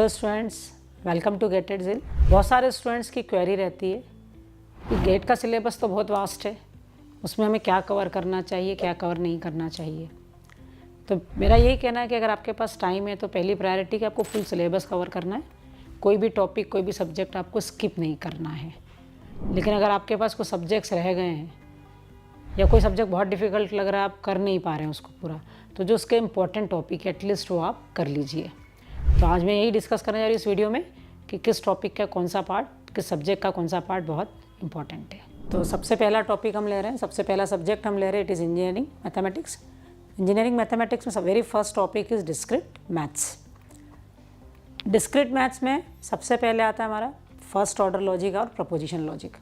Hello students, welcome to GATE IT Zeal. बहुत सारे students की क्वेरी रहती है कि गेट का सिलेबस तो बहुत वास्ट है, उसमें हमें क्या कवर करना चाहिए, क्या कवर नहीं करना चाहिए। तो मेरा यही कहना है कि अगर आपके पास टाइम है तो पहली प्रायोरिटी कि आपको फुल सिलेबस कवर करना है। कोई भी टॉपिक, कोई भी सब्जेक्ट आपको स्किप नहीं करना है। लेकिन अगर आपके पास कुछ सब्जेक्ट्स रह गए हैं या कोई सब्जेक्ट बहुत डिफ़िकल्ट लग रहा है, आप कर नहीं पा रहे हैं उसको पूरा, तो जो उसके इंपॉर्टेंट टॉपिक है एटलीस्ट वो आप कर लीजिए। तो आज मैं यही डिस्कस करने जा रही हूँ इस वीडियो में कि किस टॉपिक का कौन सा पार्ट, किस सब्जेक्ट का कौन सा पार्ट बहुत इंपॉर्टेंट है। तो सबसे पहला टॉपिक हम ले रहे हैं, सबसे पहला सब्जेक्ट हम ले रहे हैं, it is engineering mathematics. Engineering mathematics में very first topic is discrete maths. Discrete maths में सबसे पहले आता है हमारा फर्स्ट ऑर्डर लॉजिक और प्रपोजिशन लॉजिक।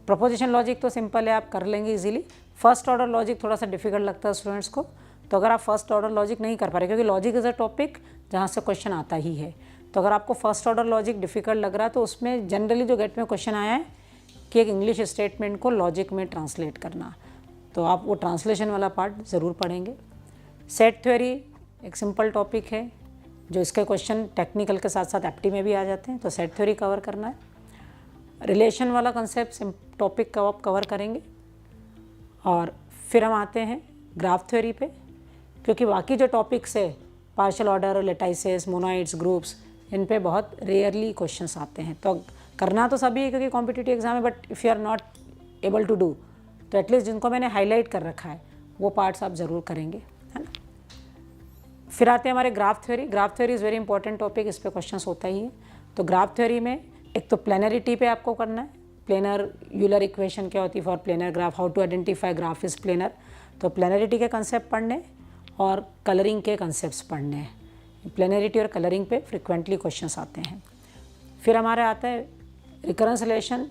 प्रपोजिशन लॉजिक तो सिंपल है, आप कर लेंगे इजीली। फर्स्ट ऑर्डर लॉजिक थोड़ा सा डिफिकल्ट लगता है स्टूडेंट्स को, तो अगर आप फर्स्ट ऑर्डर लॉजिक नहीं कर पा रहे, क्योंकि लॉजिक इज़ अ टॉपिक जहाँ से क्वेश्चन आता ही है, तो अगर आपको फर्स्ट ऑर्डर लॉजिक डिफिकल्ट लग रहा है तो उसमें जनरली जो गेट में क्वेश्चन आया है कि एक इंग्लिश स्टेटमेंट को लॉजिक में ट्रांसलेट करना, तो आप वो ट्रांसलेशन वाला पार्ट ज़रूर पढ़ेंगे। सेट थ्योरी एक सिंपल टॉपिक है, जो इसके क्वेश्चन टेक्निकल के साथ साथ एप्टी में भी आ जाते हैं, तो सेट थ्योरी कवर करना है। रिलेशन वाला कंसेप्ट टॉपिक का आप कवर करेंगे। और फिर हम आते हैं ग्राफ थ्योरी पे, क्योंकि बाकी जो टॉपिक्स है पार्शियल ऑर्डर, लेटाइसेस, मोनोइड्स, ग्रुप्स, इन पे बहुत रेयरली क्वेश्चंस आते हैं। तो करना तो सभी है क्योंकि कॉम्पिटिटिव एग्जाम है, but if you are not able to do, तो एटलीस्ट जिनको मैंने हाईलाइट कर रखा है वो पार्ट्स आप ज़रूर करेंगे, है ना। फिर आते हैं हमारे graph theory. Graph theory is very important topic, इस पर क्वेश्चन होता ही है। तो ग्राफ थ्योरी में एक तो प्लेनरिटी पे आपको करना है, प्लेनर यूलर इक्वेशन क्या होती है for planar graph, how to identify graph is planar, तो प्लेनरिटी के कंसेप्ट पढ़ने और कलरिंग के कंसेप्ट्स पढ़ने हैं। प्लेनरिटी और कलरिंग पे फ्रिक्वेंटली क्वेश्चंस आते हैं। फिर हमारे आता है रिकरेंस रिलेशन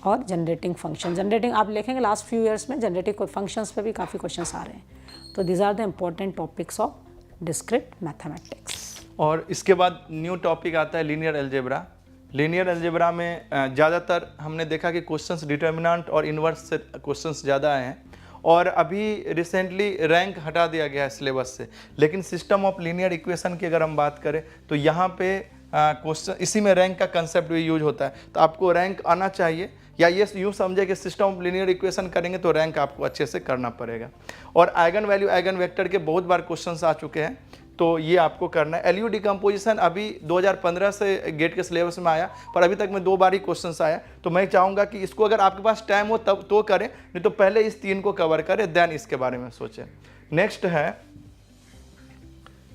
और जनरेटिंग फंक्शन। जनरेटिंग आप लिखेंगे लास्ट फ्यू ईयर्स में जनरेटिंग फंक्शंस पे भी काफ़ी क्वेश्चंस आ रहे हैं। तो these are the important topics of discrete mathematics. और इसके बाद न्यू टॉपिक आता है लीनियर अलजेब्रा। लीनियर अलजेब्रा में ज़्यादातर हमने देखा कि क्वेश्चंस डिटर्मिनेंट और इन्वर्स से क्वेश्चंस ज़्यादा आए हैं, और अभी रिसेंटली रैंक हटा दिया गया है सिलेबस से। लेकिन सिस्टम ऑफ लीनियर इक्वेशन की अगर हम बात करें तो यहाँ पे क्वेश्चन इसी में रैंक का कंसेप्ट भी यूज होता है। तो आपको रैंक आना चाहिए, या ये यूँ समझे कि सिस्टम ऑफ लीनियर इक्वेशन करेंगे तो रैंक आपको अच्छे से करना पड़ेगा। और आइगन वैल्यू, आइगन वेक्टर के बहुत बार क्वेश्चंस आ चुके हैं, तो ये आपको करना है। एलयू डिकम्पोजिशन अभी 2015 से गेट के सिलेबस में आया, पर अभी तक में 2 बार ही क्वेश्चंस आया। तो मैं चाहूँगा कि इसको अगर आपके पास टाइम हो तब तो करें, नहीं तो पहले इस 3 को कवर करें, देन इसके बारे में सोचें। नेक्स्ट है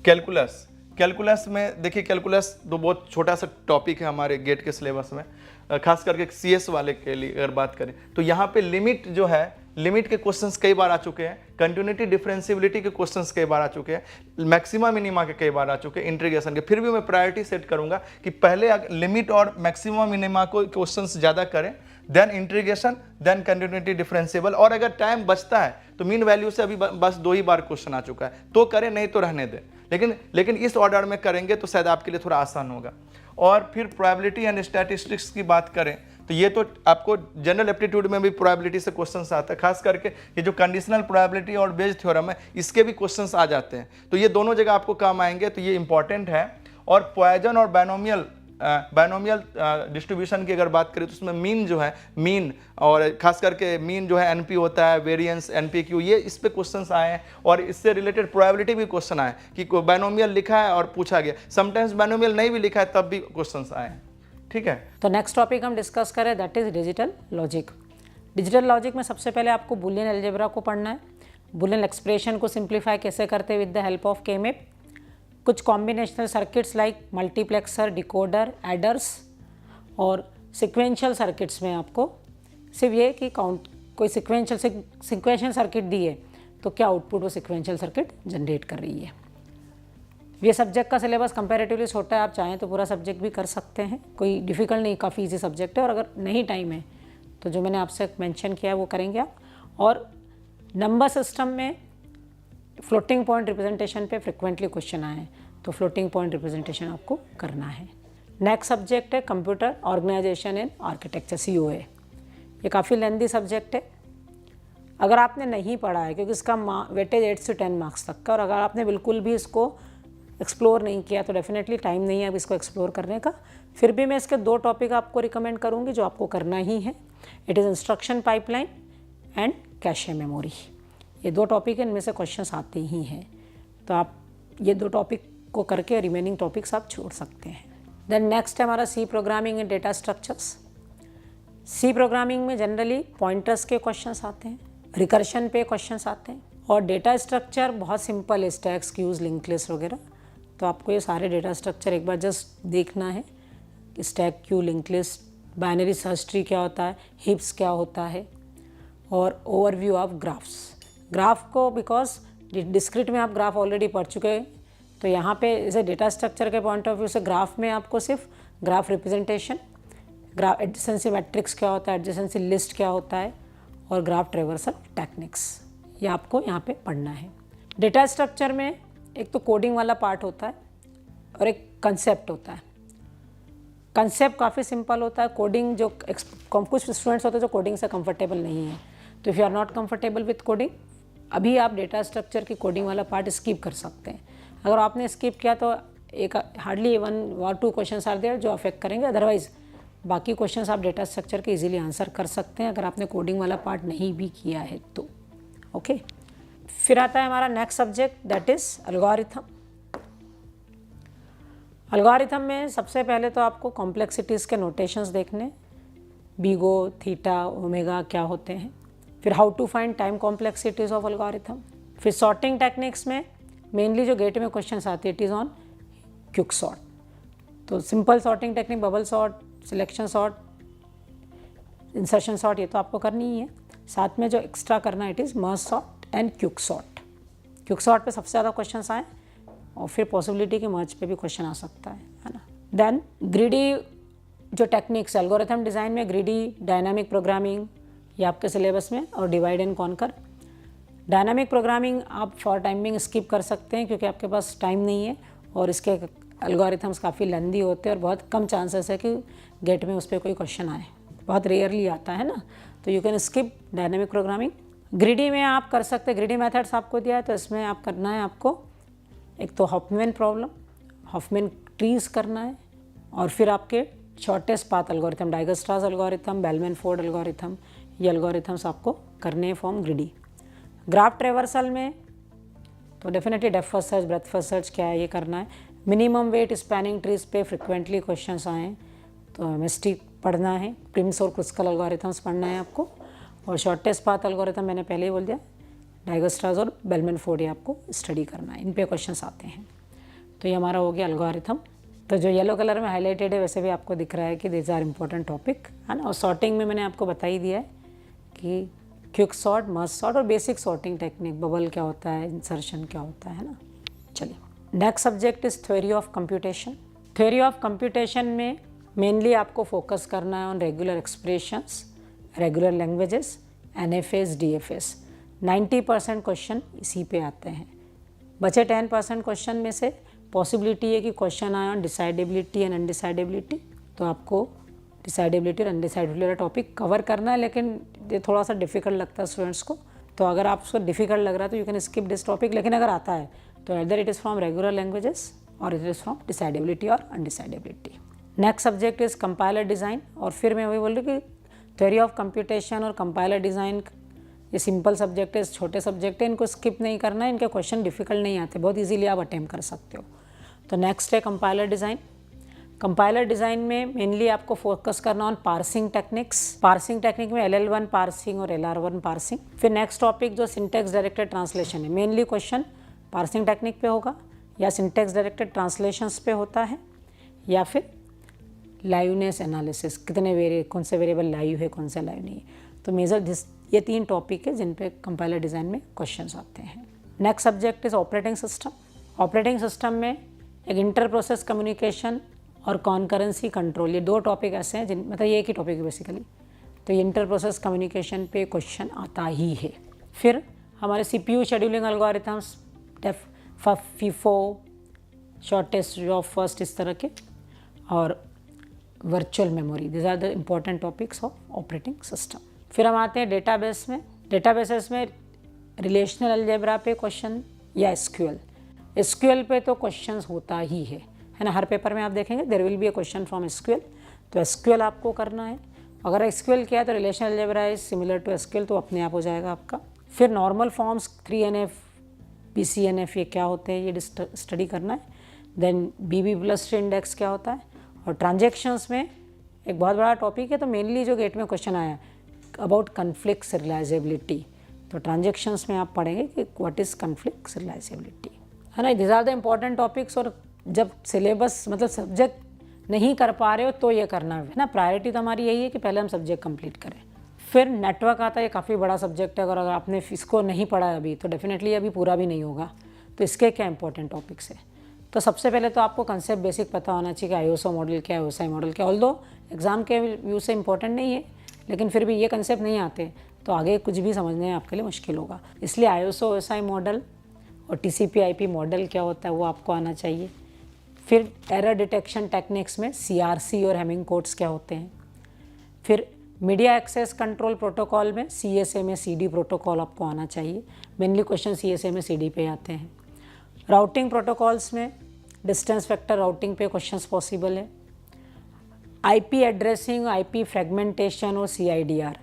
कैलकुलस। कैलकुलस में देखिए, कैलकुलस तो बहुत छोटा सा टॉपिक है हमारे गेट के सिलेबस में, खास करके सीएस वाले के लिए अगर बात करें तो यहाँ पे लिमिट जो है, लिमिट के क्वेश्चंस कई बार आ चुके हैं, कंटिन्यूटी डिफरेंशिएबिलिटी के क्वेश्चंस कई बार आ चुके हैं, मैक्सिमा मिनिमा के कई बार आ चुके हैं, इंटीग्रेशन के। फिर भी मैं प्रायोरिटी सेट करूंगा कि पहले लिमिट और मैक्सिमा मिनिमा को क्वेश्चंस ज़्यादा करें, then integration, then continuity differentiable. और अगर टाइम बचता है तो मीन वैल्यू से अभी बस 2 ही बार क्वेश्चन आ चुका है, तो करें, नहीं तो रहने दें। लेकिन इस ऑर्डर में करेंगे तो शायद आपके लिए थोड़ा आसान होगा। और फिर प्रोबेबिलिटी एंड स्टैटिस्टिक्स की बात करें तो ये तो आपको जनरल एप्टीट्यूड में भी प्रोबेबिलिटी से क्वेश्चंस आता है, खास करके ये जो कंडीशनल प्रोबेबिलिटी और बेस्ड थ्योरम है, इसके भी क्वेश्चंस आ जाते हैं। तो ये दोनों जगह आपको काम आएंगे, तो ये इंपॉर्टेंट है। और पॉइजन और बायनोमियल डिस्ट्रीब्यूशन की अगर बात करें तो उसमें मीन जो है, मीन और खास करके मीन जो है एनपी होता है, वेरिएंस, एनपीक्यू, ये इस पे क्वेश्चंस आए हैं। और इससे रिलेटेड प्रोबेबिलिटी भी क्वेश्चन आए कि बायनोमियल लिखा है और पूछा गया, समटाइम्स बायनोमियल नहीं भी लिखा है तब भी क्वेश्चंस आए हैं। ठीक है, तो नेक्स्ट टॉपिक हम डिस्कस करें, that is digital logic. Digital logic में सबसे पहले आपको बूलियन अलजेब्रा को पढ़ना है, बूलियन एक्सप्रेशन को सिंप्लीफाई कैसे करते हैं विद द हेल्प ऑफ केमेप, कुछ combinational circuits like multiplexer, decoder, aiders, और सिक्वेंशियल सर्किट्स में आपको सिर्फ ये कि कोई सिक्वेंशियल सर्किट दी है तो क्या आउटपुट वो सिक्वेंशियल सर्किट जनरेट कर रही है। ये सब्जेक्ट का सिलेबस कंपैरेटिवली छोटा है, आप चाहें तो पूरा सब्जेक्ट भी कर सकते हैं, कोई डिफ़िकल्ट नहीं, काफ़ी इजी सब्जेक्ट है। और अगर नहीं टाइम है तो जो मैंने आपसे मेंशन किया है वो करेंगे आप। और नंबर सिस्टम में फ्लोटिंग पॉइंट रिप्रेजेंटेशन पे फ्रिक्वेंटली क्वेश्चन आए हैं, तो फ्लोटिंग पॉइंट रिप्रेजेंटेशन आपको करना है। नेक्स्ट सब्जेक्ट है computer organisation and architecture, COA। ये काफ़ी लेंदी सब्जेक्ट है, अगर आपने नहीं पढ़ा है, क्योंकि इसका वेटेज 8 से 10 मार्क्स तक का, और अगर आपने बिल्कुल भी इसको एक्सप्लोर नहीं किया तो डेफिनेटली टाइम नहीं है अब इसको एक्सप्लोर करने का। फिर भी मैं इसके 2 टॉपिक आपको रिकमेंड करूँगी जो आपको करना ही है। It is instruction pipeline and cache memory. ये 2 टॉपिक हैं, इनमें से क्वेश्चंस आते ही हैं, तो आप ये 2 टॉपिक को करके रिमेनिंग टॉपिक्स आप छोड़ सकते हैं। देन नेक्स्ट है हमारा C programming and data structures. C programming में जनरली पॉइंटर्स के क्वेश्चंस आते हैं, रिकर्शन पे क्वेश्चंस आते हैं, और डेटा स्ट्रक्चर बहुत सिंपल है, स्टैक्स, क्यूज, लिंक लिस्ट वगैरह। तो आपको ये सारे डेटा स्ट्रक्चर एक बार जस्ट देखना है, stack, Q, link list, binary search tree क्या होता है, हिप्स क्या होता है, और ओवरव्यू ऑफ ग्राफ्स। ग्राफ को बिकॉज डिस्क्रिट में आप ग्राफ ऑलरेडी पढ़ चुके हैं, तो यहाँ पे जैसे डेटा स्ट्रक्चर के पॉइंट ऑफ व्यू से ग्राफ में आपको सिर्फ graph representation, graph adjacency matrix क्या होता है, एडजेसेंसी लिस्ट क्या होता है, और ग्राफ ट्रेवर्सल टेक्निक्स, ये आपको यहाँ पे पढ़ना है। डेटा स्ट्रक्चर में एक तो कोडिंग वाला पार्ट होता है और एक कंसेप्ट होता है। कंसेप्ट काफ़ी सिंपल होता है, कोडिंग जो कुछ स्टूडेंट्स होते हैं जो कोडिंग से कंफर्टेबल नहीं है, तो if you are not comfortable with coding, अभी आप डेटा स्ट्रक्चर की कोडिंग वाला पार्ट स्किप कर सकते हैं। अगर आपने स्किप किया तो एक hardly 1 or 2 questions are there जो अफेक्ट करेंगे, अदरवाइज बाकी क्वेश्चंस आप डेटा स्ट्रक्चर के इजीली आंसर कर सकते हैं अगर आपने कोडिंग वाला पार्ट नहीं भी किया है तो। ओके, फिर आता है हमारा next subject, that is algorithm. Algorithm में सबसे पहले तो आपको कॉम्प्लेक्सिटीज़ के नोटेशंस देखने, बीगो, थीटा, ओमेगा क्या होते हैं, फिर how to find time complexities of algorithm, फिर सॉर्टिंग टेक्निक्स में मेनली जो गेट में क्वेश्चंस आती है, it is on quick sort. तो simple sorting technique, bubble sort, selection sort, insertion sort, ये तो आपको करनी ही है। साथ में जो एक्स्ट्रा करना है, it is merge sort and quick sort. Quick sort पे सबसे ज़्यादा क्वेश्चंस आए, और फिर पॉसिबिलिटी कि मर्ज पे भी क्वेश्चन आ सकता है ना। देन ग्रीडी जो टेक्निक्स, एल्गोरिथम डिज़ाइन में ग्रीडी, डायनामिक प्रोग्रामिंग, ये आपके सिलेबस में, और divide and conquer. Dynamic programming आप फॉर टाइमिंग स्किप कर सकते हैं क्योंकि आपके पास टाइम नहीं है, और इसके एल्गोरिथम्स काफ़ी लेंदी होते हैं और बहुत कम चांसेस है कि गेट में उस पर कोई क्वेश्चन आए, बहुत रेयरली आता है ना, तो you can skip dynamic programming. Greedy में आप कर सकते हैं, ग्रीडी मेथड्स आपको दिया है, तो इसमें आप करना है आपको एक तो हॉफमैन प्रॉब्लम, हॉफमैन ट्रीज करना है, और फिर आपके shortest path algorithm, Dijkstra's algorithm, Bellman Ford algorithm, ये एल्गोरिथम्स आपको करने हैं फ्रॉम ग्रीडी। ग्राफ ट्रेवर्सल में तो definitely depth first search, breadth first search क्या है ये करना है। मिनिमम वेट स्पैनिंग ट्रीज पे फ्रिक्वेंटली क्वेश्चंस आए तो एमएसटी पढ़ना है, प्रिम्स और क्रुस्कल एल्गोरिथम्स पढ़ना है आपको, और शॉर्टेस्ट पाथ एल्गोरिथम मैंने पहले ही बोल दिया, डाइगस्ट्रास और बेलमैन फोर्ड, ये आपको स्टडी करना है, इन पे क्वेश्चंस आते हैं। तो ये हमारा हो गया एल्गोरिथम। तो जो येलो कलर में हाईलाइटेड है वैसे भी आपको दिख रहा है कि दिस आर इंपॉर्टेंट टॉपिक, है ना। और सॉर्टिंग में मैंने आपको बता ही दिया है कि क्विक सॉर्ट, मर्ज सॉर्ट और बेसिक सॉर्टिंग टेक्निक, बबल क्या होता है, इंसर्शन क्या होता है ना। चलिए, next subject is theory of computation. Theory of computation में मेनली आपको फोकस करना है on regular expressions, regular languages, NFS, DFS। 90% question इसी पे आते हैं। बचे 10% क्वेश्चन में से पॉसिबिलिटी है कि क्वेश्चन आए ऑन डिसाइडेबिलिटी एंड अनडिसाइडेबिलिटी, तो आपको डिसाइडेबिलिटी और अनडिसाइडेबिलिटी वाला टॉपिक कवर करना है, लेकिन ये थोड़ा सा डिफिकल्ट लगता है स्टूडेंट्स को, तो अगर आपको डिफिकल्ट लग रहा है तो you can skip this topic. लेकिन अगर आता है तो either it is from regular languages और इट इज़ फ्रॉम डिसाइडेबिलिटी और undecidability. Next subject is compiler design, और फिर मैं वही बोल रही कि थ्योरी ऑफ कंप्यूटेशन और कंपाइलर डिज़ाइन ये सिंपल सब्जेक्ट है, छोटे सब्जेक्ट है, इनको स्किप नहीं करना है, इनके क्वेश्चन डिफिकल्ट नहीं आते, बहुत इजीली आप अटेम्प्ट कर सकते हो। तो नेक्स्ट है कंपाइलर डिज़ाइन। कंपाइलर डिज़ाइन में मेनली आपको फोकस करना on parsing techniques. Parsing technique में LL1 पार्सिंग और LR1 पार्सिंग। फिर नेक्स्ट टॉपिक जो सिंटेक्स डायरेक्टेड ट्रांसलेशन है, मेनली क्वेश्चन पार्सिंग टेक्निक पे होगा, या सिंटेक्स डायरेक्टेड ट्रांसलेशंस पे होता है, या फिर लाइवनेस एनालिसिस, कितने कौन से वेरिएबल लाइव है, कौन सा लाइव नहीं है। तो मेजर ये 3 टॉपिक है जिन पे कंपाइलर डिज़ाइन में क्वेश्चंस आते हैं। Next subject is operating system. Operating system में एक इंटर प्रोसेस कम्युनिकेशन और कॉन्करेंसी कंट्रोल, ये 2 टॉपिक ऐसे हैं जिन मतलब ये एक ही टॉपिक है बेसिकली, तो ये इंटर प्रोसेस कम्युनिकेशन पे क्वेश्चन आता ही है। फिर हमारे CPU scheduling algorithms, FIFO, shortest of first, इस तरह के, और virtual memory, this are the important topics of operating system. फिर हम आते हैं डेटाबेस में। डेटाबेसेस में रिलेशनल अलजेब्रा पे क्वेश्चन या SQL। एसक्यूएल पे तो क्वेश्चंस होता ही है ना, हर पेपर में आप देखेंगे there will be a question from SQL, तो एसक्यूएल आपको करना है। अगर एसक्यूएल किया तो relational algebra is similar to SQL, तो अपने आप हो जाएगा आपका। फिर नॉर्मल फॉर्म्स 3NF PCNF ये क्या होते हैं ये स्टडी करना है। Then BB plus tree index क्या होता है, और ट्रांजेक्शन्स में एक बहुत बड़ा टॉपिक है, तो मेनली जो गेट में क्वेश्चन आया अबाउट कन्फ्लिक्ट रिलायजेबिलिटी, तो ट्रांजेक्शन्स में आप पढ़ेंगे कि व्हाट इज़ कन्फ्लिक्ट रिलायजेबिलिटी, है ना। This are the important topics. और जब सिलेबस मतलब सब्जेक्ट नहीं कर पा रहे हो तो ये करना है ना, प्रायोरिटी तो हमारी यही है कि पहले हम सब्जेक्ट कंप्लीट करें। फिर नेटवर्क आता है, ये काफ़ी बड़ा सब्जेक्ट है, अगर आपने इसको नहीं पढ़ा है अभी तो डेफिनेटली अभी पूरा भी नहीं होगा। तो इसके क्या इंपॉर्टेंट टॉपिक्स है, तो सबसे पहले तो आपको कंसेप्ट बेसिक पता होना चाहिए कि ISO मॉडल क्या है, OSI मॉडल क्या, ऑल्दो एग्जाम के व्यू से इंपॉर्टेंट नहीं है, लेकिन फिर भी ये कंसेप्ट नहीं आते तो आगे कुछ भी समझने में आपके लिए मुश्किल होगा। इसलिए ISO OSI मॉडल और TCP/IP मॉडल क्या होता है वो आपको आना चाहिए। फिर एरर डिटेक्शन टेक्निक्स में CRC और हेमिंग कोड्स क्या होते हैं। फिर मीडिया एक्सेस कंट्रोल प्रोटोकॉल में CSA में CD प्रोटोकॉल आपको आना चाहिए, मेनली क्वेश्चन CSA में CD पे आते हैं। राउटिंग प्रोटोकॉल्स में डिस्टेंस वेक्टर राउटिंग पे क्वेश्चंस पॉसिबल है। IP एड्रेसिंग, IP फ्रेगमेंटेशन और CIDR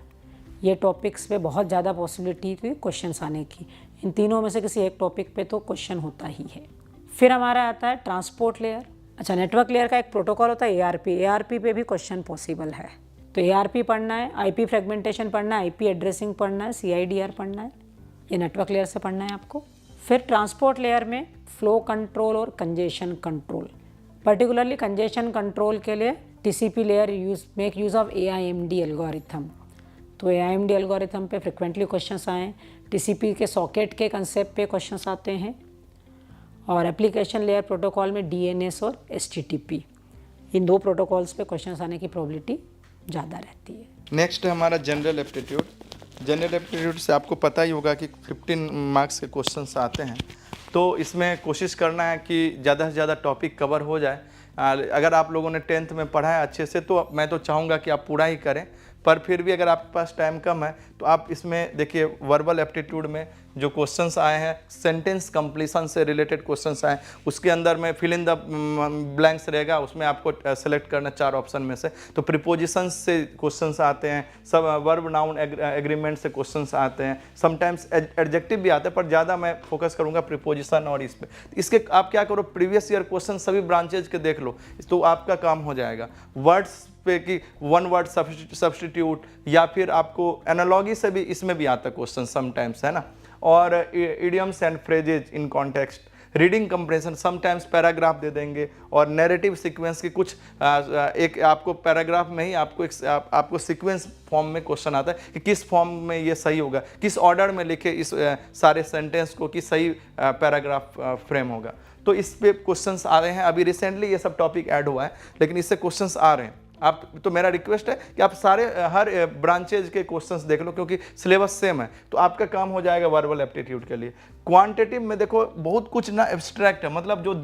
ये टॉपिक्स पे बहुत ज़्यादा पॉसिबिलिटी थी क्वेश्चंस आने की। इन तीनों में से किसी एक टॉपिक पे तो क्वेश्चन होता ही है। फिर हमारा आता है ट्रांसपोर्ट लेयर। अच्छा, नेटवर्क लेयर का एक प्रोटोकॉल होता है ARP पे भी क्वेश्चन पॉसिबल है। तो ARP पढ़ना है, IP फ्रेगमेंटेशन पढ़ना है, IP एड्रेसिंग पढ़ना है, CIDR पढ़ना है, ये नेटवर्क लेयर से पढ़ना है आपको। फिर ट्रांसपोर्ट लेयर में फ्लो कंट्रोल और congestion control, particularly congestion control के लिए TCP layer make use of AIMD algorithm. तो AIMD एल्गोरिथम पे फ्रिक्वेंटली क्वेश्चंस आए, TCP के सॉकेट के कंसेप्ट पे क्वेश्चंस आते हैं, और एप्लीकेशन लेयर प्रोटोकॉल में DNS और STTP, इन दो प्रोटोकॉल्स पे क्वेश्चंस आने की प्रोबेबिलिटी ज़्यादा रहती है। नेक्स्ट है हमारा जनरल एप्टीट्यूड। जनरल एप्टीट्यूड से आपको पता ही होगा कि 15 मार्क्स के क्वेश्चंस आते हैं, तो इसमें कोशिश करना है कि ज़्यादा से ज़्यादा टॉपिक कवर हो जाए। अगर आप लोगों ने 10th में पढ़ा है अच्छे से तो मैं तो चाहूँगा कि आप पूरा ही करें, पर फिर भी अगर आपके पास टाइम कम है तो आप इसमें देखिए वर्बल एप्टीट्यूड में जो क्वेश्चंस आए हैं, सेंटेंस कंप्लीशन से रिलेटेड क्वेश्चंस आए, उसके अंदर में फिल इन द ब्लैंक्स रहेगा, उसमें आपको सेलेक्ट करना 4 ऑप्शन में से। तो प्रीपोजिशंस से क्वेश्चंस आते हैं, सब वर्ब नाउन एग्रीमेंट से क्वेश्चंस आते हैं, समटाइम्स एडजेक्टिव भी आते हैं, पर ज़्यादा मैं फोकस करूँगा प्रीपोजिशन और इस पर। इसके आप क्या करो, प्रीवियस ईयर क्वेश्चन सभी ब्रांचेज के देख लो, तो आपका काम हो जाएगा। वर्ड्स पे कि वन वर्ड सब्स्टिट्यूट, या फिर आपको एनालॉगी से भी इसमें भी आता क्वेश्चन समटाइम्स, है ना। और idioms and phrases in context, reading comprehension, sometimes paragraph दे देंगे, और नैरेटिव सीक्वेंस की कुछ एक आपको पैराग्राफ में ही आपको सीक्वेंस फॉर्म में क्वेश्चन आता है कि किस फॉर्म में ये सही होगा, किस ऑर्डर में लिखे इस सारे सेंटेंस को कि सही पैराग्राफ फ्रेम होगा। तो इस पे क्वेश्चंस आ रहे हैं, अभी रिसेंटली ये सब टॉपिक ऐड हुआ है, लेकिन इससे क्वेश्चंस आ रहे हैं। आप तो मेरा रिक्वेस्ट है कि आप सारे हर ब्रांचेज के क्वेश्चंस देख लो, क्योंकि सिलेबस सेम है, तो आपका काम हो जाएगा वर्बल एप्टीट्यूड के लिए। क्वांटिटिव में देखो बहुत कुछ ना एब्स्ट्रैक्ट है, मतलब जो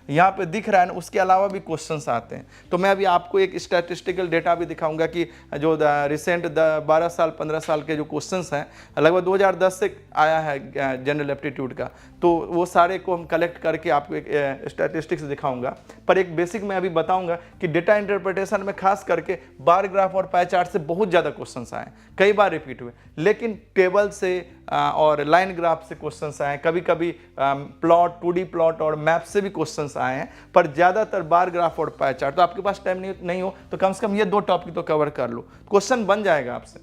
यहाँ पे दिख रहा है ना उसके अलावा भी क्वेश्चंस आते हैं। तो मैं अभी आपको एक स्टैटिस्टिकल डेटा भी दिखाऊंगा कि जो रिसेंट 12 साल 15 साल के जो क्वेश्चंस हैं, लगभग 2010 से आया है जनरल एप्टीट्यूड का, तो वो सारे को हम कलेक्ट करके आपको एक स्टैटिस्टिक्स दिखाऊंगा। पर एक बेसिक मैं अभी बताऊंगा कि डेटा इंटरप्रिटेशन में खास करके बार ग्राफ और पाई चार्ट से बहुत ज़्यादा क्वेश्चंस आए, कई बार रिपीट हुए, लेकिन टेबल से और लाइन ग्राफ से क्वेश्चंस आए, कभी कभी प्लॉट 2D प्लॉट और मैप से भी क्वेश्चंस आए हैं, पर ज़्यादातर बार ग्राफ और पाई चार्ट। तो आपके पास टाइम नहीं हो तो कम से कम ये 2 टॉपिक तो कवर कर लो, क्वेश्चन बन जाएगा आपसे।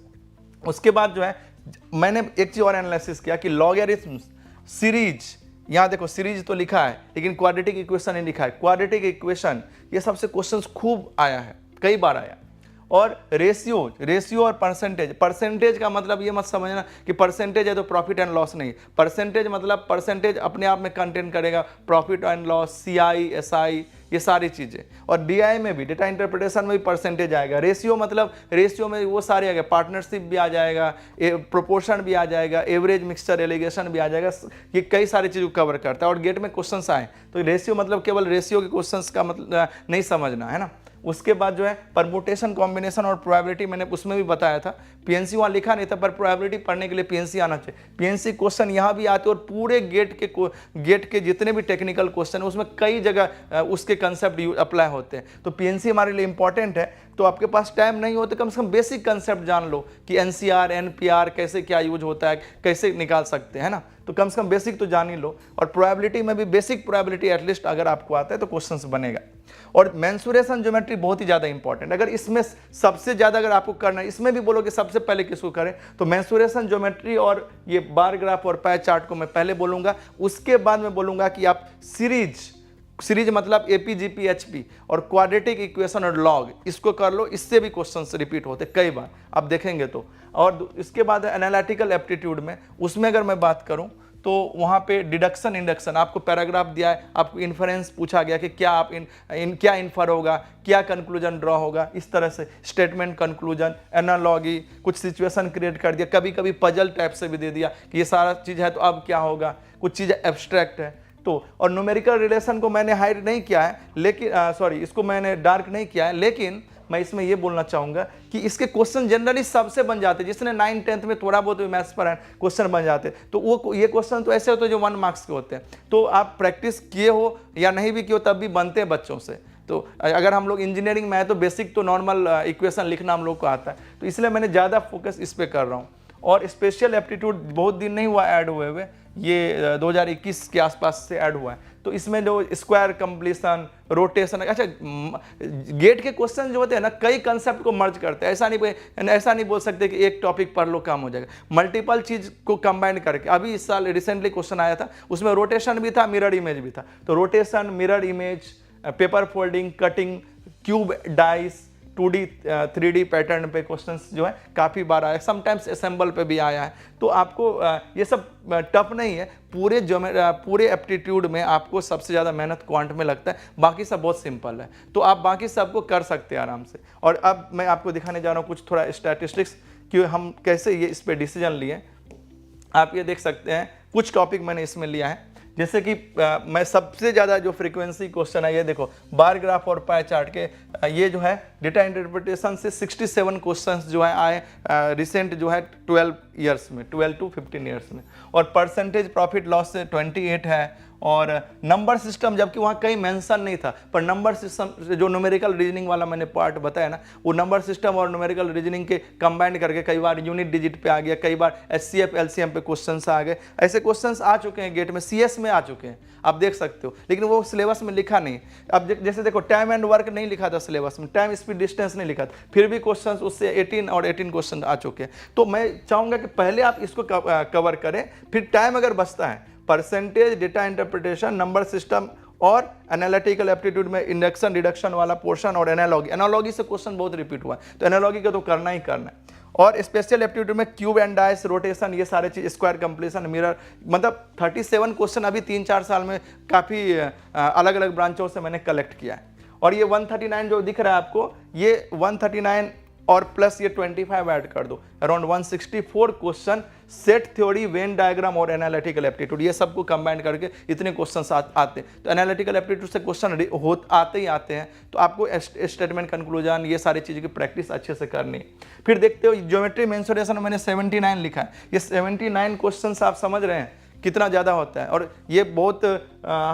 उसके बाद जो है मैंने एक चीज़ और एनालिसिस किया कि लॉगरिथम्स, सीरीज, यहाँ देखो सीरीज तो लिखा है लेकिन क्वाड्रेटिक इक्वेशन नहीं लिखा है। क्वाड्रेटिक इक्वेशन ये सबसे क्वेश्चंस खूब आया है, कई बार आया। और रेशियो और परसेंटेज का मतलब ये मत समझना कि परसेंटेज है तो प्रॉफिट एंड लॉस नहीं। परसेंटेज मतलब परसेंटेज अपने आप में कंटेन करेगा profit and loss, CI, SI, ये सारी चीज़ें। और DI में भी, डेटा इंटरप्रिटेशन में भी परसेंटेज आएगा। रेशियो मतलब रेशियो में वो सारे आ गए, पार्टनरशिप भी आ जाएगा, प्रोपोर्शन भी आ जाएगा, एवरेज, मिक्सचर, एलिगेशन भी आ जाएगा, ये कई सारी चीज़ को कवर करता है। और गेट में क्वेश्चंस आए तो रेशियो मतलब केवल रेशियो के क्वेश्चंस का मतलब नहीं समझना है ना। उसके बाद जो है परमुटेशन, कॉम्बिनेशन और प्रोबेबिलिटी, मैंने उसमें भी बताया था। पीएनसी वहाँ लिखा नहीं था, पर प्रोबेबिलिटी पढ़ने के लिए पीएनसी आना चाहिए। पीएनसी क्वेश्चन यहाँ भी आते हैं और पूरे गेट के जितने भी टेक्निकल क्वेश्चन है उसमें कई जगह उसके कंसेप्ट अप्लाई होते हैं। तो पीएनसी हमारे लिए इंपॉर्टेंट है। तो आपके पास टाइम नहीं हो तो कम से कम बेसिक कंसेप्ट जान लो कि एनसीआर, एनपीआर कैसे क्या यूज होता है, कैसे निकाल सकते हैं ना। तो कम से कम बेसिक तो जान ही लो। और प्रोबेबिलिटी में भी बेसिक प्रोबेबिलिटी एटलीस्ट अगर आपको आता है तो क्वेश्चंस बनेगा। और मेंसुरेशन ज्योमेट्री बहुत ही ज़्यादा इंपॉर्टेंट। अगर इसमें सबसे ज़्यादा अगर आपको करना है, इसमें भी बोलोगे सबसे पहले किसको करें, तो मेंसुरेशन ज्योमेट्री और ये बार ग्राफ और पाई चार्ट को मैं पहले बोलूँगा। उसके बाद मैं बोलूँगा कि आप सीरीज मतलब एपी, जीपी, एचपी और क्वाड्रेटिक इक्वेशन और लॉग, इसको कर लो। इससे भी क्वेश्चंस रिपीट होते कई बार, आप देखेंगे तो। और इसके बाद एनालिटिकल एप्टीट्यूड में, उसमें अगर मैं बात करूं तो वहाँ पे डिडक्शन, इंडक्शन, आपको पैराग्राफ दिया है, आपको इन्फरेंस पूछा गया कि क्या आप क्या इन्फर होगा, क्या कंक्लूजन ड्रॉ होगा, इस तरह से स्टेटमेंट, कंक्लूजन, एनालॉगी, कुछ सिचुएशन क्रिएट कर दिया, कभी कभी पजल टाइप से भी दे दिया कि ये सारा चीज़ है तो अब क्या होगा, कुछ चीज़ें एब्स्ट्रैक्ट है तो। और न्यूमेरिकल रिलेशन को मैंने हाइड नहीं किया है, लेकिन इसको मैंने डार्क नहीं किया है, लेकिन मैं इसमें ये बोलना चाहूँगा कि इसके क्वेश्चन जनरली सबसे बन जाते हैं। जिसने 9th 10th में थोड़ा बहुत मैथ्स पर क्वेश्चन बन जाते हैं, तो वो ये क्वेश्चन तो ऐसे होते हैं जो 1 मार्क्स के होते हैं। तो आप प्रैक्टिस किए हो या नहीं भी किए हो तब भी बनते हैं बच्चों से। तो अगर हम लोग इंजीनियरिंग में है तो बेसिक तो नॉर्मल इक्वेशन लिखना हम लोग को आता है, तो इसलिए मैंने ज़्यादा फोकस इस पर कर रहा हूँ। और स्पेशल एप्टीट्यूड बहुत दिन नहीं हुआ ऐड हुए, ये 2021 के आसपास से ऐड हुआ है। तो इसमें जो स्क्वायर कंप्लीशन, रोटेशन, अच्छा गेट के क्वेश्चन जो होते हैं ना, कई कंसेप्ट को मर्ज करते हैं। ऐसा नहीं बोल सकते कि एक टॉपिक पढ़ लो काम हो जाएगा, मल्टीपल चीज को कंबाइन करके। अभी इस साल रिसेंटली क्वेश्चन आया था, उसमें रोटेशन भी था, मिरर इमेज भी था। तो rotation, mirror image, paper folding, cutting, cube dice, 2D 3D pattern पे क्वेश्चंस जो है काफ़ी बार आया, समटाइम्स असेंबल पे भी आया है। तो आपको ये सब टफ नहीं है। पूरे एप्टीट्यूड में आपको सबसे ज़्यादा मेहनत क्वांट में लगता है, बाकी सब बहुत सिंपल है। तो आप बाकी सबको कर सकते हैं आराम से। और अब मैं आपको दिखाने जा रहा हूँ कुछ थोड़ा स्टैटिस्टिक्स कि हम कैसे ये इस पर डिसीजन लिए। आप ये देख सकते हैं कुछ टॉपिक मैंने इसमें लिया है, जैसे कि मैं सबसे ज़्यादा जो फ्रीक्वेंसी क्वेश्चन है, ये देखो बार ग्राफ और पाई चार्ट के, ये जो है डेटा इंटरप्रिटेशन से 67 क्वेश्चंस जो है आए रिसेंट जो है 12 ईयर्स में, 12 to 15 ईयर्स में। और परसेंटेज प्रॉफिट लॉस से 28 है। और नंबर सिस्टम, जबकि वहाँ कहीं मेंशन नहीं था, पर नंबर सिस्टम जो न्यूमेरिकल रीजनिंग वाला मैंने पार्ट बताया ना, वो नंबर सिस्टम और न्यूमेरिकल रीजनिंग के कंबाइन करके कई बार यूनिट डिजिट पे आ गया, कई बार एचसीएफ एलसीएम पे क्वेश्चंस आ गए। ऐसे क्वेश्चंस आ चुके हैं गेट में, सीएस में आ चुके हैं, आप देख सकते हो, लेकिन वो सिलेबस में लिखा नहीं। अब जैसे देखो टाइम एंड वर्क नहीं लिखा था सिलेबस में, टाइम स्पीड डिस्टेंस नहीं लिखा था, फिर भी क्वेश्चन उससे 18 क्वेश्चन आ चुके हैं। तो मैं चाहूँगा कि पहले आप इसको कवर करें, फिर टाइम अगर बचता है, percentage, data interpretation, number system और एनालिटिकल एप्टीट्यूड में इंडक्शन रिडक्शन वाला पोर्शन और एनालॉगी से क्वेश्चन बहुत रिपीट हुआ है, तो एनालॉगी का तो करना ही करना है। और स्पेशल एप्टीट्यूड में क्यूब एंड डाइस, रोटेशन, ये सारे चीज, स्क्वायर कंप्लीशन, मिरर, मतलब 37 क्वेश्चन अभी 3-4 साल में काफ़ी अलग अलग ब्रांचों से मैंने कलेक्ट किया है। और ये 139 जो दिख रहा है आपको, ये 139 और प्लस ये 25 ऐड कर दो, around 164 question set theory, Venn diagram और एनालिटिकल एप्टीट्यूड, ये सबको कंबाइन करके इतने क्वेश्चंस आते हैं। तो एनालिटिकल एप्टीट्यूड से क्वेश्चन आते ही आते हैं, तो आपको स्टेटमेंट, कंक्लूजन, ये सारी चीज़ों की प्रैक्टिस अच्छे से करनी है। फिर देखते हो ज्योमेट्री मेंसुरेशन मैंने 79 लिखा है, ये 79 क्वेश्चन आप समझ रहे हैं कितना ज़्यादा होता है। और ये बहुत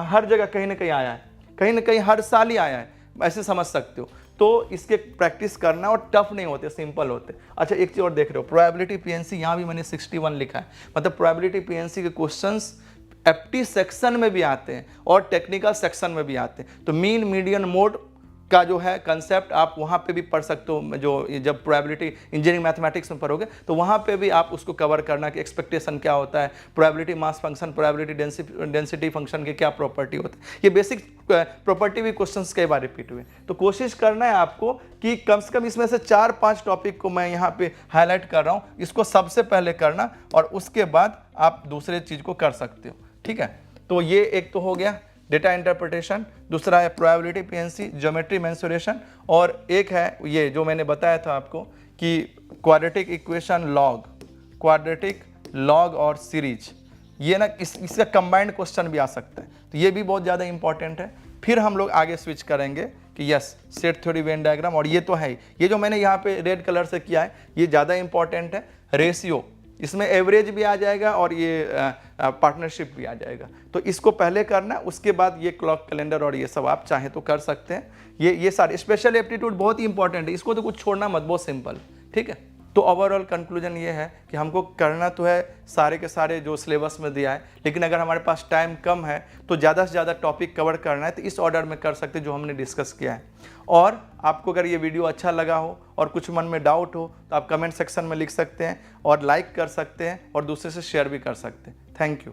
हर जगह कहीं ना कहीं आया है, कहीं ना कहीं हर साल ही आया है, ऐसे समझ सकते हो। तो इसके प्रैक्टिस करना, और टफ नहीं होते, सिंपल होते। अच्छा एक चीज़ और देख रहे हो, प्रोबेबिलिटी पीएनसी, यहाँ भी मैंने 61 लिखा है, मतलब प्रोबेबिलिटी पीएनसी के क्वेश्चंस एप्टी सेक्शन में भी आते हैं और टेक्निकल सेक्शन में भी आते हैं। तो मीन, मीडियन, मोड का जो है कंसेप्ट आप वहाँ पे भी पढ़ सकते हो। जो जब प्रोबेबिलिटी इंजीनियरिंग मैथमेटिक्स में पढ़ोगे तो वहाँ पे भी आप उसको कवर करना कि एक्सपेक्टेशन क्या होता है, probability mass function, probability density function के क्या प्रॉपर्टी होते हैं, ये बेसिक प्रॉपर्टी भी क्वेश्चंस कई बार रिपीट हुए। तो कोशिश करना है आपको कि कम से कम इसमें से 4-5 टॉपिक को मैं यहाँ पे हाईलाइट कर रहा हूँ, इसको सबसे पहले करना और उसके बाद आप दूसरे चीज़ को कर सकते हो, ठीक है। तो ये एक तो हो गया डेटा इंटरप्रिटेशन, दूसरा है प्रोबेबिलिटी पीएनसी, ज्योमेट्री मेंसुरेशन, और एक है ये जो मैंने बताया था आपको कि क्वाड्रेटिक इक्वेशन, क्वाड्रेटिक लॉग और सीरीज, ये ना इसका कंबाइंड क्वेश्चन भी आ सकता है, तो ये भी बहुत ज़्यादा इंपॉर्टेंट है। फिर हम लोग आगे स्विच करेंगे कि yes set theory Venn diagram, और ये तो है ही। ये जो मैंने यहाँ पे रेड कलर से किया है ये ज़्यादा इंपॉर्टेंट है। रेशियो, इसमें एवरेज भी आ जाएगा और ये पार्टनरशिप भी आ जाएगा। तो इसको पहले करना, उसके बाद ये क्लॉक कैलेंडर और ये सब आप चाहें तो कर सकते हैं। ये सारे स्पेशल एप्टीट्यूड बहुत ही इंपॉर्टेंट है, इसको तो कुछ छोड़ना मत, बहुत सिंपल, ठीक है। तो ओवरऑल कंक्लूजन ये है कि हमको करना तो है सारे के सारे जो सिलेबस में दिया है, लेकिन अगर हमारे पास टाइम कम है तो ज़्यादा से ज़्यादा टॉपिक कवर करना है तो इस ऑर्डर में कर सकते हैं जो हमने डिस्कस किया है। और आपको अगर ये वीडियो अच्छा लगा हो और कुछ मन में डाउट हो तो आप कमेंट सेक्शन में लिख सकते हैं और लाइक कर सकते हैं और दूसरे से शेयर भी कर सकते हैं। Thank you.